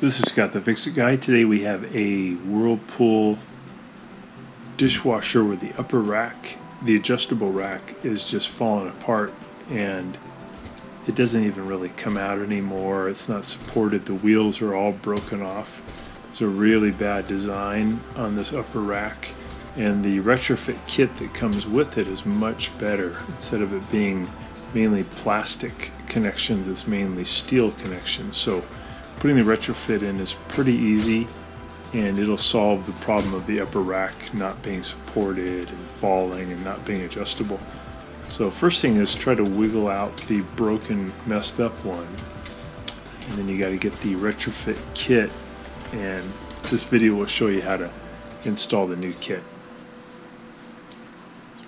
This is Scott the Fix-It Guy. Today we have a Whirlpool dishwasher where the upper rack, the adjustable rack, is just falling apart and it doesn't even really come out anymore. It's not supported. The wheels are all broken off. It's a really bad design on this upper rack, and the retrofit kit that comes with it is much better. Instead of it being mainly plastic connections, it's mainly steel connections. So putting the retrofit in is pretty easy, and it'll solve the problem of the upper rack not being supported and falling and not being adjustable. So first thing is try to wiggle out the broken, messed up one, and then you got to get the retrofit kit, and this video will show you how to install the new kit.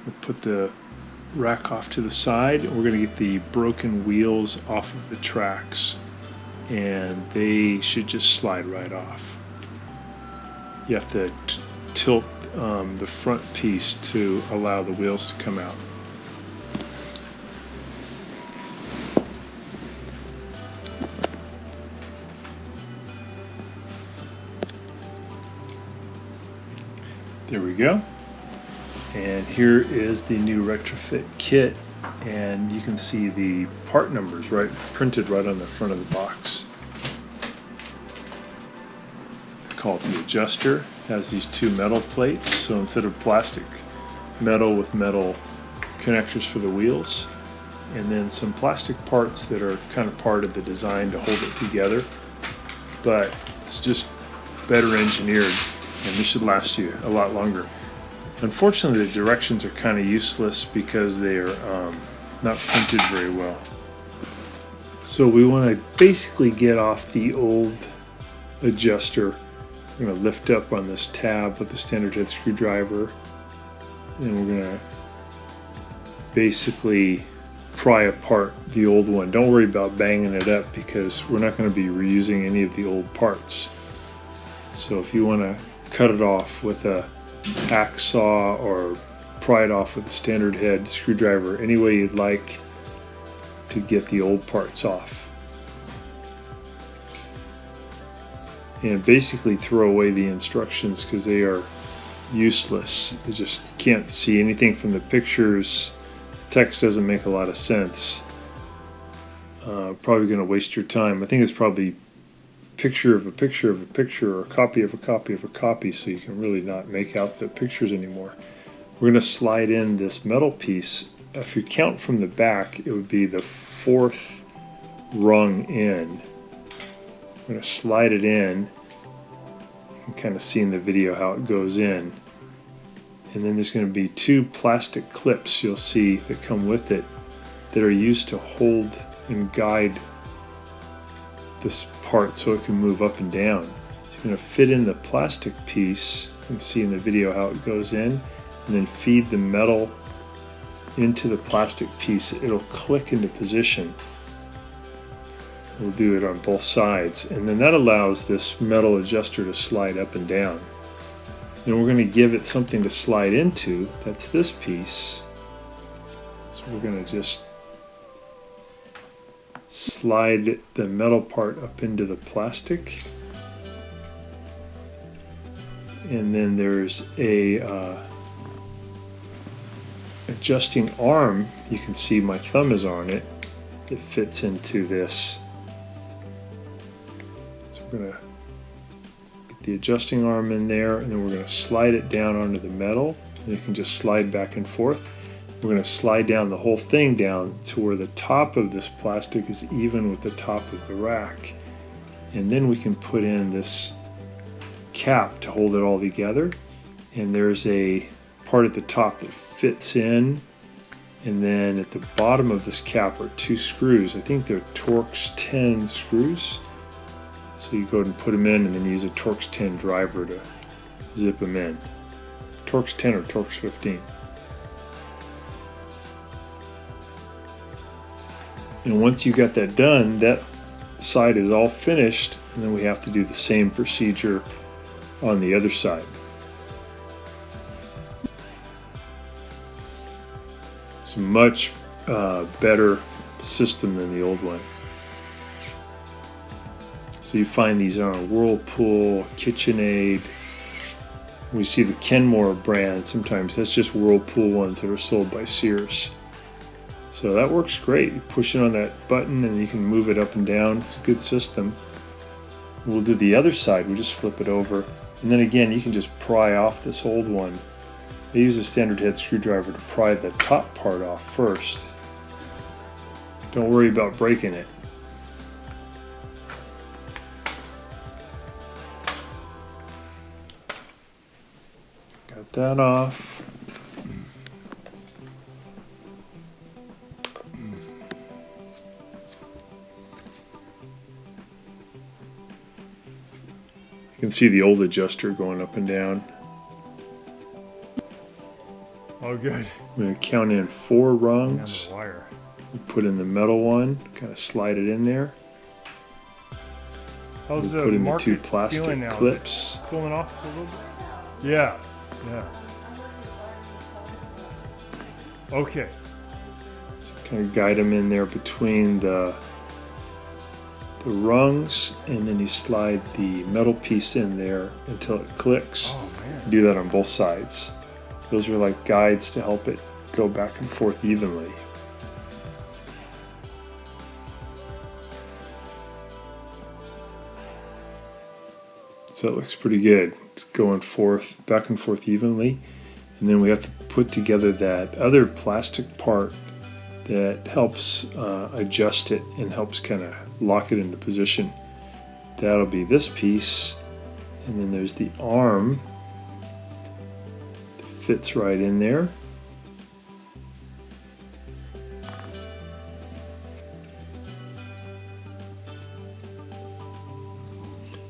We'll put the rack off to the side, and we're going to get the broken wheels off of the tracks, and they should just slide right off. You have to tilt the front piece to allow the wheels to come out. There we go. And here is the new retrofit kit, and you can see the part numbers printed right on the front of the box. They call it the adjuster. It has these two metal plates, so instead of plastic, metal with metal connectors for the wheels, and then some plastic parts that are kind of part of the design to hold it together, but it's just better engineered, and this should last you a lot longer. Unfortunately, the directions are kind of useless because they are not printed very well. So we want to basically get off the old adjuster. We're going to lift up on this tab with the standard head screwdriver, and we're going to basically pry apart the old one. Don't worry about banging it up because we're not going to be reusing any of the old parts. So if you want to cut it off with a hacksaw or pry it off with a standard head screwdriver, any way you'd like to get the old parts off. And basically throw away the instructions because they are useless. You just can't see anything from the pictures. The text doesn't make a lot of sense. Probably going to waste your time. I think it's probably picture of a picture of a picture, or a copy of a copy of a copy, so you can really not make out the pictures anymore. We're going to slide in this metal piece. If you count from the back, it would be the fourth rung in. I'm going to slide it in. You can kind of see in the video how it goes in. And then there's going to be two plastic clips you'll see that come with it that are used to hold and guide this part so it can move up and down. So you're going to fit in the plastic piece, you can see in the video how it goes in, and then feed the metal into the plastic piece. It'll click into position. We'll do it on both sides, and then that allows this metal adjuster to slide up and down. Then we're going to give it something to slide into. That's this piece. So we're going to just slide the metal part up into the plastic, and then there's a adjusting arm. You can see my thumb is on it. It fits into this. So we're going to get the adjusting arm in there, and then we're going to slide it down onto the metal, and it can just slide back and forth. We're going to slide down the whole thing down to where the top of this plastic is even with the top of the rack. And then we can put in this cap to hold it all together. And there's a part at the top that fits in. And then at the bottom of this cap are two screws. I think they're Torx 10 screws. So you go ahead and put them in, and then use a Torx 10 driver to zip them in. Torx 10 or Torx 15. And once you got that done, that side is all finished, and then we have to do the same procedure on the other side. It's a much better system than the old one. So you find these on Whirlpool, KitchenAid. We see the Kenmore brand sometimes. That's just Whirlpool ones that are sold by Sears. So that works great. You push it on that button and you can move it up and down. It's a good system. We'll do the other side. We'll just flip it over. And then again, you can just pry off this old one. I use a standard head screwdriver to pry the top part off first. Don't worry about breaking it. Got that off. You can see the old adjuster going up and down. Oh, good. I'm going to count in 4 rungs. And the wire. Put in the metal one, kind of slide it in there. How's the put in the 2 market plastic feeling now? clips. Cooling off a little bit? Yeah, yeah. Okay. So kind of guide them in there between the rungs, and then you slide the metal piece in there until it clicks. Oh, man. Do that on both sides. Those are like guides to help it go back and forth evenly. So it looks pretty good. It's going back and forth evenly. And then we have to put together that other plastic part that helps adjust it and helps kind of lock it into position. That'll be this piece. And then there's the arm that fits right in there.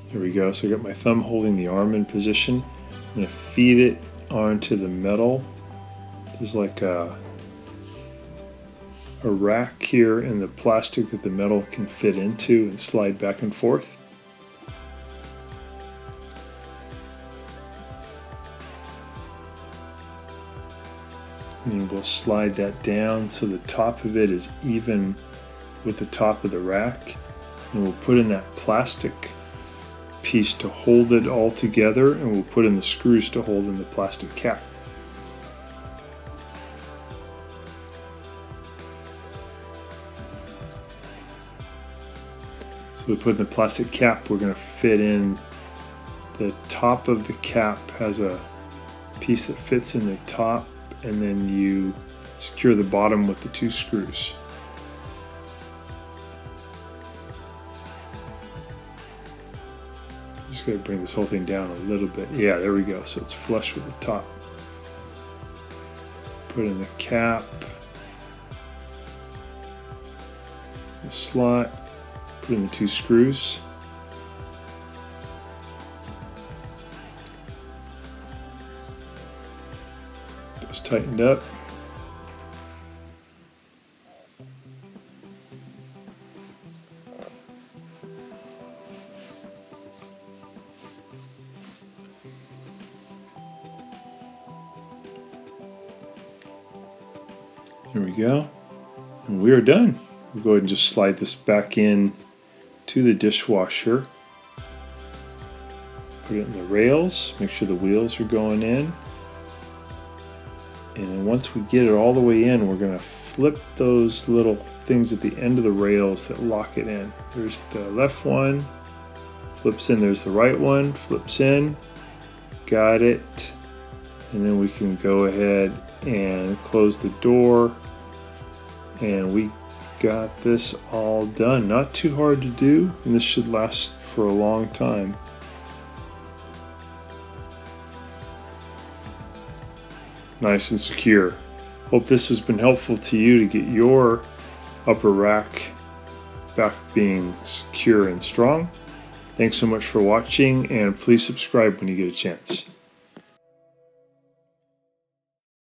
Here we go. So I got my thumb holding the arm in position. I'm going to feed it onto the metal. There's like a rack here in the plastic that the metal can fit into and slide back and forth. And we'll slide that down so the top of it is even with the top of the rack. And we'll put in that plastic piece to hold it all together, and we'll put in the screws to hold in the plastic cap. So we put in the plastic cap, we're going to fit in the top of the cap has a piece that fits in the top, and then you secure the bottom with the 2 screws. Just got to bring this whole thing down a little bit. Yeah, there we go. So it's flush with the top. Put in the cap, the slot, put in the 2 screws. Those tightened up. There we go. And we are done. We'll go ahead and just slide this back in to the dishwasher. Put it in the rails, make sure the wheels are going in. And then once we get it all the way in, we're going to flip those little things at the end of the rails that lock it in. There's the left one, flips in, there's the right one, flips in, got it. And then we can go ahead and close the door, and we got this all done. Not too hard to do, and this should last for a long time. Nice and secure. Hope this has been helpful to you to get your upper rack back being secure and strong. Thanks so much for watching, and please subscribe when you get a chance.